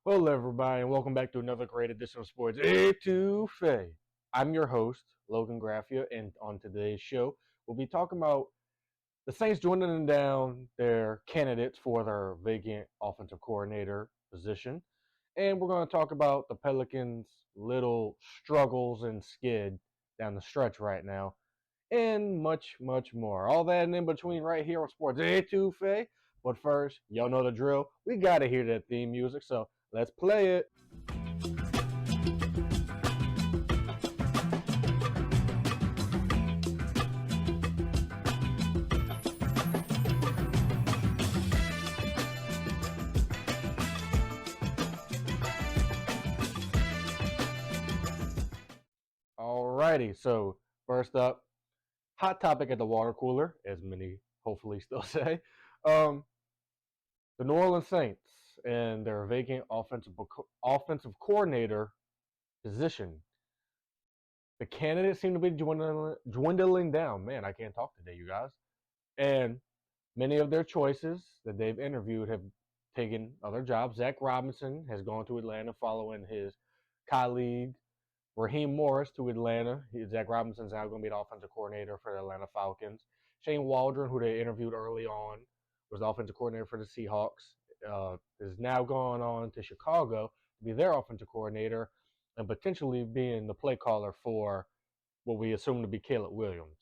Hello, everybody, and welcome back to another great edition of Sports Étouffée. I'm your host, Logan Graffia, and on today's show, we'll be talking about the Saints dwindling down their candidates for their vacant offensive coordinator position, and we're going to talk about the Pelicans' little struggles and skid down the stretch right now, and much, much more. All that and in between right here on Sports Étouffée. But first, y'all know the drill. We got to hear that theme music, so let's play it. Alrighty, so first up, hot topic at the water cooler, as many hopefully still say. Um, the New Orleans Saints and their vacant offensive coordinator position. The candidates seem to be dwindling down. Man, I can't talk today, you guys. And many of their choices that they've interviewed have taken other jobs. Zach Robinson has gone to Atlanta following his colleague Raheem Morris to Atlanta. Zach Robinson's now going to be the offensive coordinator for the Atlanta Falcons. Shane Waldron, who they interviewed early on, was the offensive coordinator for the Seahawks, is now going on to Chicago to be their offensive coordinator and potentially being the play caller for what we assume to be Caleb Williams.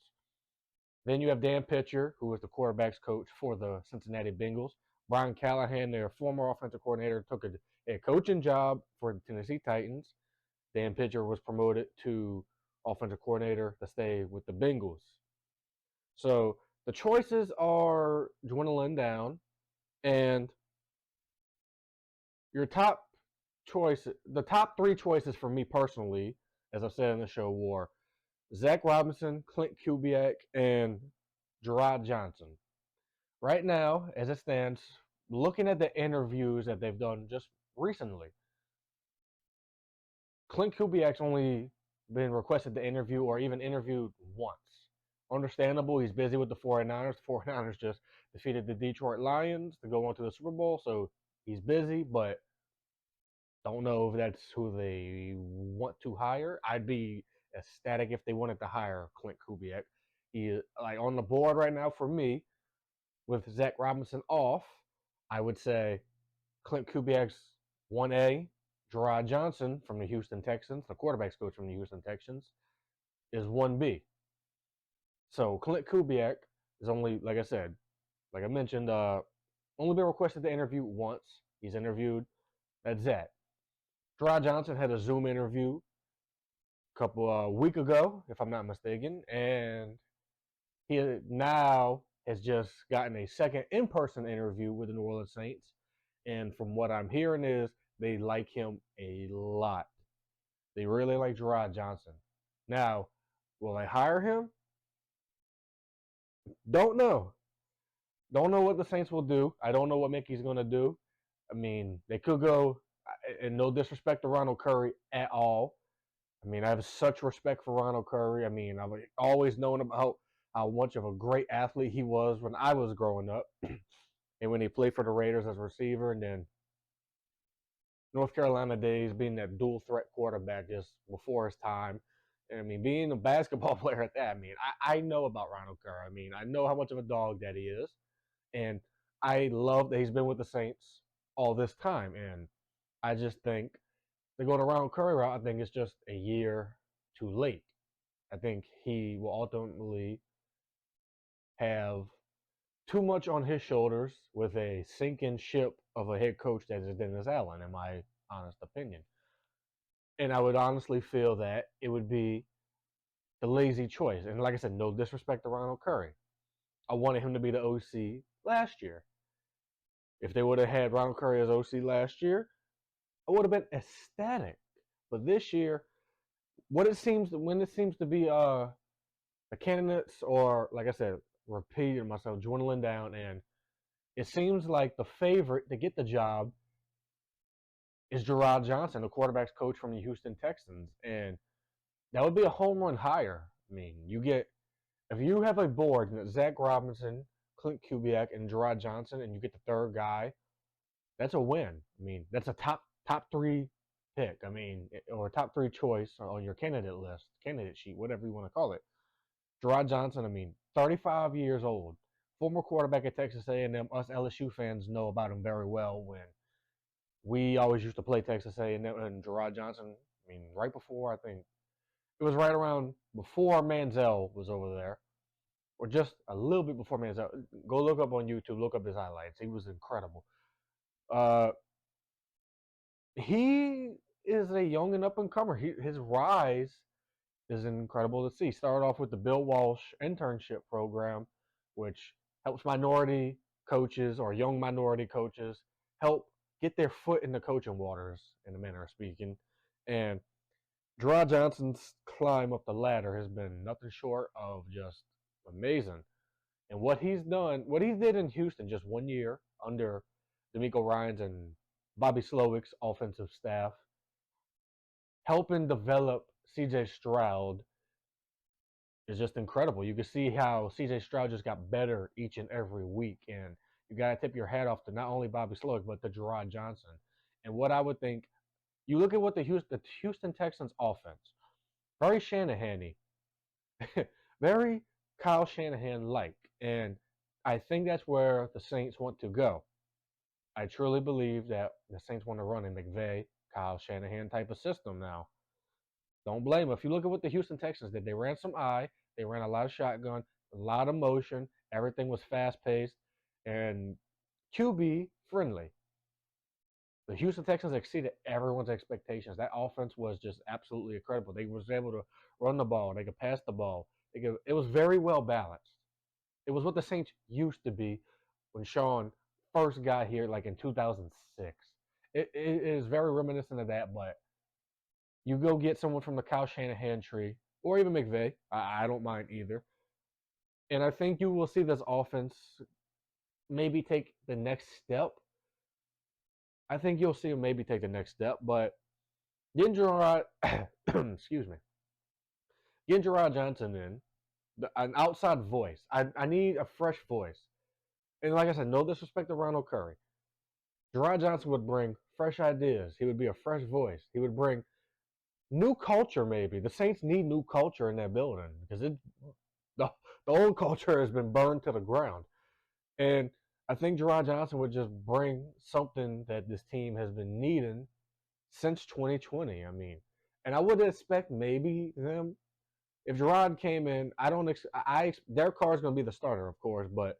Then you have Dan Pitcher, who was the quarterback's coach for the Cincinnati Bengals. Brian Callahan, their former offensive coordinator, took a coaching job for the Tennessee Titans. Dan Pitcher was promoted to offensive coordinator to stay with the Bengals. So the choices are dwindling down, and your top choice, the top three choices for me personally, as I've said in the show, were Zach Robinson, Clint Kubiak, and Jerrod Johnson. Right now, as it stands, looking at the interviews that they've done just recently, Clint Kubiak's only been requested to interview or even interviewed once. Understandable, he's busy with the 49ers. The 49ers just defeated the Detroit Lions to go on to the Super Bowl, so he's busy, but don't know if that's who they want to hire. I'd be ecstatic if they wanted to hire Clint Kubiak. He is like on the board right now for me with Zach Robinson off. I would say Clint Kubiak's 1A. Jerrod Johnson from the Houston Texans, the quarterback's coach from the Houston Texans, is 1B. So Clint Kubiak is only, like I said, like I mentioned, only been requested to interview once. He's interviewed. That's that. Jerrod Johnson had a Zoom interview a couple week ago, if I'm not mistaken, and he now has just gotten a second in-person interview with the New Orleans Saints. And from what I'm hearing is they like him a lot. They really like Jerrod Johnson. Now, will they hire him? Don't know. Don't know what the Saints will do. I don't know what Mickey's going to do. I mean, they could go, and no disrespect to Ronald Curry at all. I mean, I have such respect for Ronald Curry. I mean, I've always known about how much of a great athlete he was when I was growing up. And when he played for the Raiders as a receiver, and then North Carolina days being that dual threat quarterback just before his time. And I mean, being a basketball player at that, I mean, I know about Ronald Kerr. I mean, I know how much of a dog that he is. And I love that he's been with the Saints all this time. And I just think to go the Ronald Curry route, I think it's just a year too late. I think he will ultimately have too much on his shoulders with a sinking ship of a head coach that is Dennis Allen, in my honest opinion. And I would honestly feel that it would be the lazy choice. And like I said, no disrespect to Ronald Curry. I wanted him to be the OC last year. If they would have had Ronald Curry as OC last year, I would have been ecstatic. But this year, when it seems to be the candidates, or like I said, repeating myself, dwindling down, and it seems like the favorite to get the job is Jerrod Johnson, the quarterback's coach from the Houston Texans. And that would be a home run hire. I mean, if you have a board and Zach Robinson, Clint Kubiak, and Jerrod Johnson, and you get the third guy, that's a win. I mean, that's a top top three pick. I mean, or top three choice on your candidate list, candidate sheet, whatever you want to call it. Jerrod Johnson. I mean, 35 years old, former quarterback at Texas A&M. Us LSU fans know about him very well. When we always used to play Texas A&M and Jerrod Johnson. I mean, right before I think it was right around before Manziel was over there, or just a little bit before Manziel. Go look up on YouTube, look up his highlights. He was incredible. Uh, he is a young and up and comer. His rise is incredible to see. Started off with the Bill Walsh internship program, which helps minority coaches or young minority coaches help get their foot in the coaching waters, in a manner of speaking. And Jerrod Johnson's climb up the ladder has been nothing short of just amazing. And what he's done, what he did in Houston just 1 year under D'Amico Ryans and Bobby Slowick's offensive staff, helping develop CJ Stroud is just incredible. You can see how CJ Stroud just got better each and every week. And you got to tip your hat off to not only Bobby Slowick, but to Jerrod Johnson. And what I would think, you look at what the Houston Texans offense, very Shanahan-y, very Kyle Shanahan-like. And I think that's where the Saints want to go. I truly believe that the Saints want to run a McVay, Kyle Shanahan type of system now. Don't blame them. If you look at what the Houston Texans did, they ran some eye, they ran a lot of shotgun, a lot of motion, everything was fast-paced, and QB friendly. The Houston Texans exceeded everyone's expectations. That offense was just absolutely incredible. They was able to run the ball, they could pass the ball. It was very well balanced. It was what the Saints used to be when Sean first got here, like in 2006. It is very reminiscent of that, but you go get someone from the Kyle Shanahan tree, or even McVay. I don't mind either. And I think you will see this offense maybe take the next step. I think you'll see him maybe take the next step, but getting Jerrod, excuse me, getting Jerrod Johnson in, an outside voice. I need a fresh voice. And like I said, no disrespect to Ronald Curry. Jerrod Johnson would bring fresh ideas. He would be a fresh voice. He would bring new culture, maybe. The Saints need new culture in that building because the old culture has been burned to the ground. And I think Jerrod Johnson would just bring something that this team has been needing since 2020. I mean, and I would expect maybe them, if Jerrod came in, Derek Carr is going to be the starter, of course, but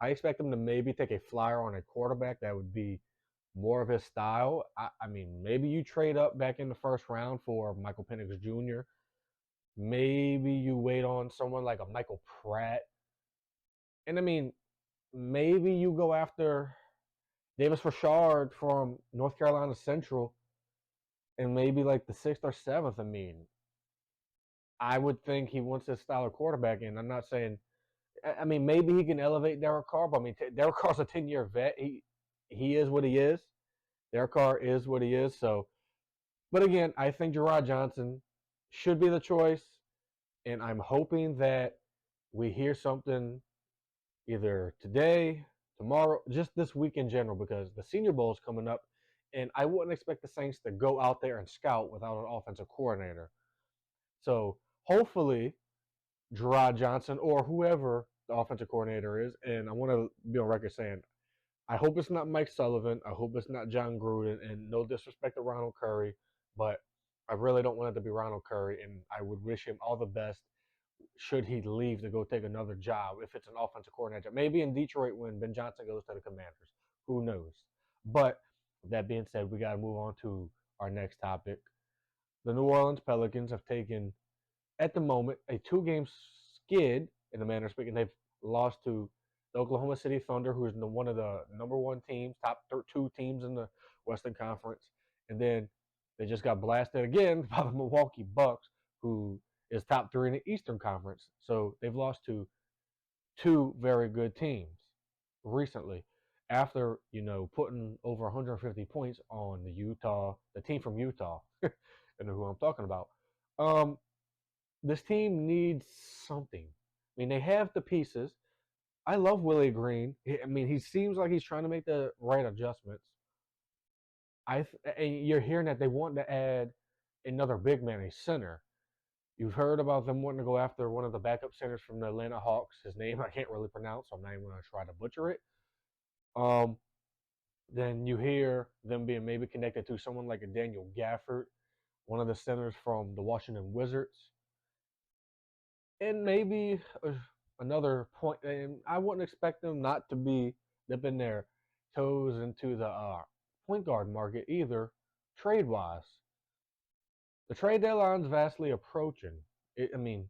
I expect them to maybe take a flyer on a quarterback that would be more of his style. I mean, maybe you trade up back in the first round for Michael Penix Jr. Maybe you wait on someone like a Michael Pratt. And I mean, maybe you go after Davis Richard from North Carolina Central and maybe like the 6th or 7th. I mean, I would think he wants this style of quarterback, and I'm not saying, I mean, maybe he can elevate Derek Carr, but I mean, Derek Carr's a 10-year vet. He is what he is. Derek Carr is what he is. So, but again, I think Jerrod Johnson should be the choice, and I'm hoping that we hear something either today, tomorrow, just this week in general, because the Senior Bowl is coming up, and I wouldn't expect the Saints to go out there and scout without an offensive coordinator. So hopefully Jerrod Johnson or whoever the offensive coordinator is, and I want to be on record saying, I hope it's not Mike Sullivan. I hope it's not John Gruden, and no disrespect to Ronald Curry, but I really don't want it to be Ronald Curry, and I would wish him all the best should he leave to go take another job if it's an offensive coordinator. Maybe in Detroit when Ben Johnson goes to the Commanders. Who knows? But with that being said, we got to move on to our next topic. The New Orleans Pelicans have taken, at the moment, a 2-game skid, in a manner of speaking. They've lost to the Oklahoma City Thunder, who is one of the number 1 teams, top 2 teams in the Western Conference. And then they just got blasted again by the Milwaukee Bucks, who is top 3 in the Eastern Conference. So they've lost to 2 very good teams recently after, putting over 150 points on the team from Utah. You know who I'm talking about. This team needs something. I mean, they have the pieces. I love Willie Green. I mean, he seems like he's trying to make the right adjustments. And you're hearing that they want to add another big man, a center. You've heard about them wanting to go after one of the backup centers from the Atlanta Hawks. His name I can't really pronounce, so I'm not even going to try to butcher it. Um, then you hear them being maybe connected to someone like a Daniel Gafford, one of the centers from the Washington Wizards, and maybe another point. And I wouldn't expect them not to be dipping their toes into the point guard market either, trade wise. The trade deadline's vastly approaching. I mean,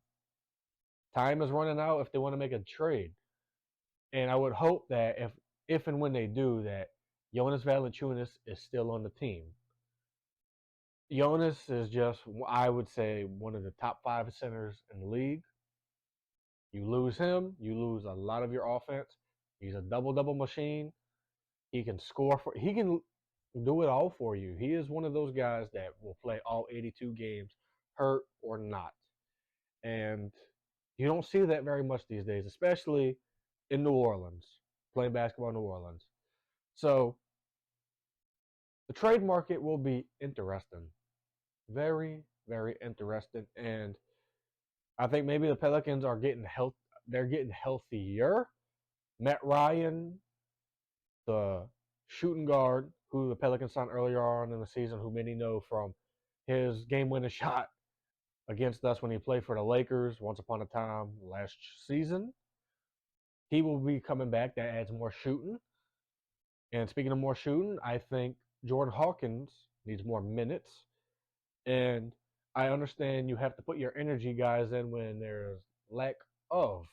time is running out if they want to make a trade. And I would hope that if and when they do, that Jonas Valanciunas is still on the team. Jonas is just, I would say, one of the top 5 centers in the league. You lose him, you lose a lot of your offense. He's a double-double machine. He can score he can do it all for you. He is one of those guys that will play all 82 games, hurt or not. And you don't see that very much these days, especially in New Orleans, playing basketball in New Orleans. So the trade market will be interesting. Very, very interesting. And I think maybe the Pelicans are getting they're getting healthier. Matt Ryan, the shooting guard who the Pelicans signed earlier on in the season, who many know from his game-winning shot against us when he played for the Lakers once upon a time last season. He will be coming back. That adds more shooting. And speaking of more shooting, I think Jordan Hawkins needs more minutes. And I understand you have to put your energy guys in when there's lack of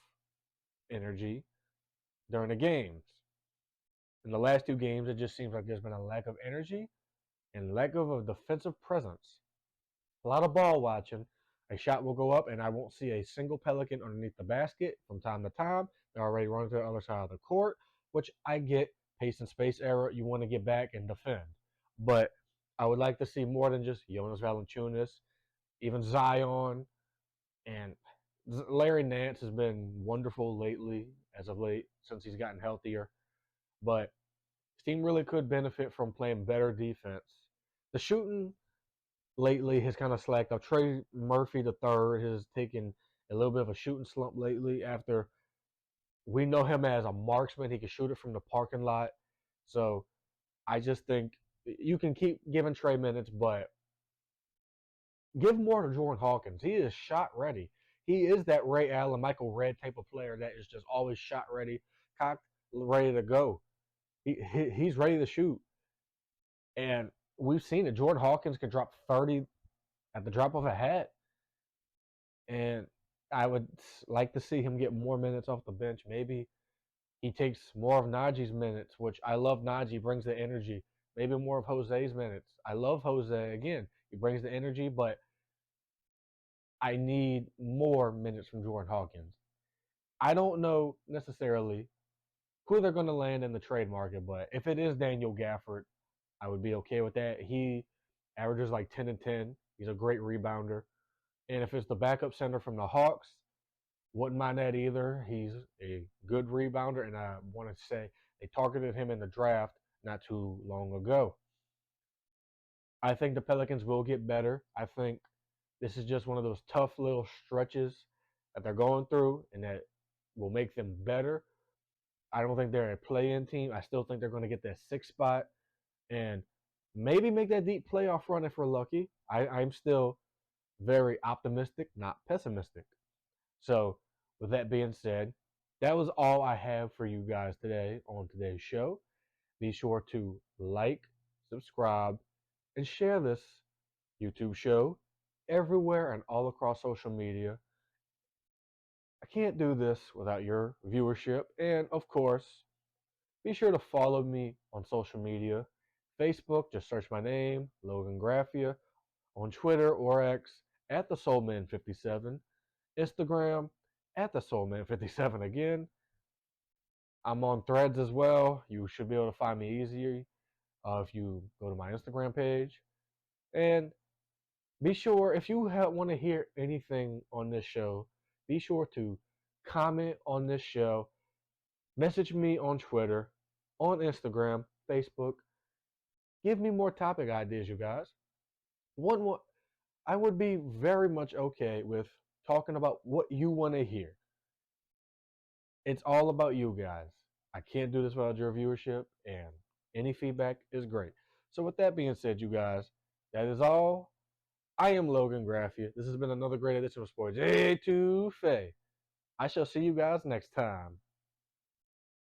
energy during the games. In the last 2 games, it just seems like there's been a lack of energy and lack of a defensive presence. A lot of ball watching. A shot will go up, and I won't see a single Pelican underneath the basket from time to time. They're already running to the other side of the court, which I get. Pace and space error. You want to get back and defend. But I would like to see more than just Jonas Valanciunas, even Zion, and Larry Nance has been wonderful lately, as of late, since he's gotten healthier. But his team really could benefit from playing better defense. The shooting lately has kind of slacked up. Trey Murphy III has taken a little bit of a shooting slump lately after we know him as a marksman. He can shoot it from the parking lot. So I just think you can keep giving Trey minutes, but give more to Jordan Hawkins. He is shot ready. He is that Ray Allen, Michael Redd type of player that is just always shot ready, cocked, ready to go. He's ready to shoot. And we've seen it. Jordan Hawkins can drop 30 at the drop of a hat. And I would like to see him get more minutes off the bench. Maybe he takes more of Najee's minutes, which I love. Najee brings the energy. Maybe more of Jose's minutes. I love Jose. Again, he brings the energy, but I need more minutes from Jordan Hawkins. I don't know necessarily who they're going to land in the trade market, but if it is Daniel Gafford, I would be okay with that. He averages like 10 and 10. He's a great rebounder. And if it's the backup center from the Hawks, wouldn't mind that either. He's a good rebounder, and I want to say they targeted him in the draft not too long ago. I think the Pelicans will get better. I think this is just one of those tough little stretches that they're going through and that will make them better. I don't think they're a play-in team. I still think they're going to get that 6th spot and maybe make that deep playoff run if we're lucky. I'm still very optimistic, not pessimistic. So, with that being said, that was all I have for you guys today on today's show. Be sure to like, subscribe, and share this YouTube show everywhere and all across social media. I can't do this without your viewership. And of course, be sure to follow me on social media. Facebook, just search my name, Logan Graffia. On Twitter or X, at the Soulman57. Instagram, at the Soulman57 again. I'm on Threads as well. You should be able to find me easier if you go to my Instagram page. And be sure, if you want to hear anything on this show, be sure to comment on this show. Message me on Twitter, on Instagram, Facebook. Give me more topic ideas, you guys. One more. I would be very much okay with talking about what you want to hear. It's all about you guys. I can't do this without your viewership, and any feedback is great. So, with that being said, you guys, that is all. I am Logan Graffia. This has been another great edition of Sports Étouffée. I shall see you guys next time.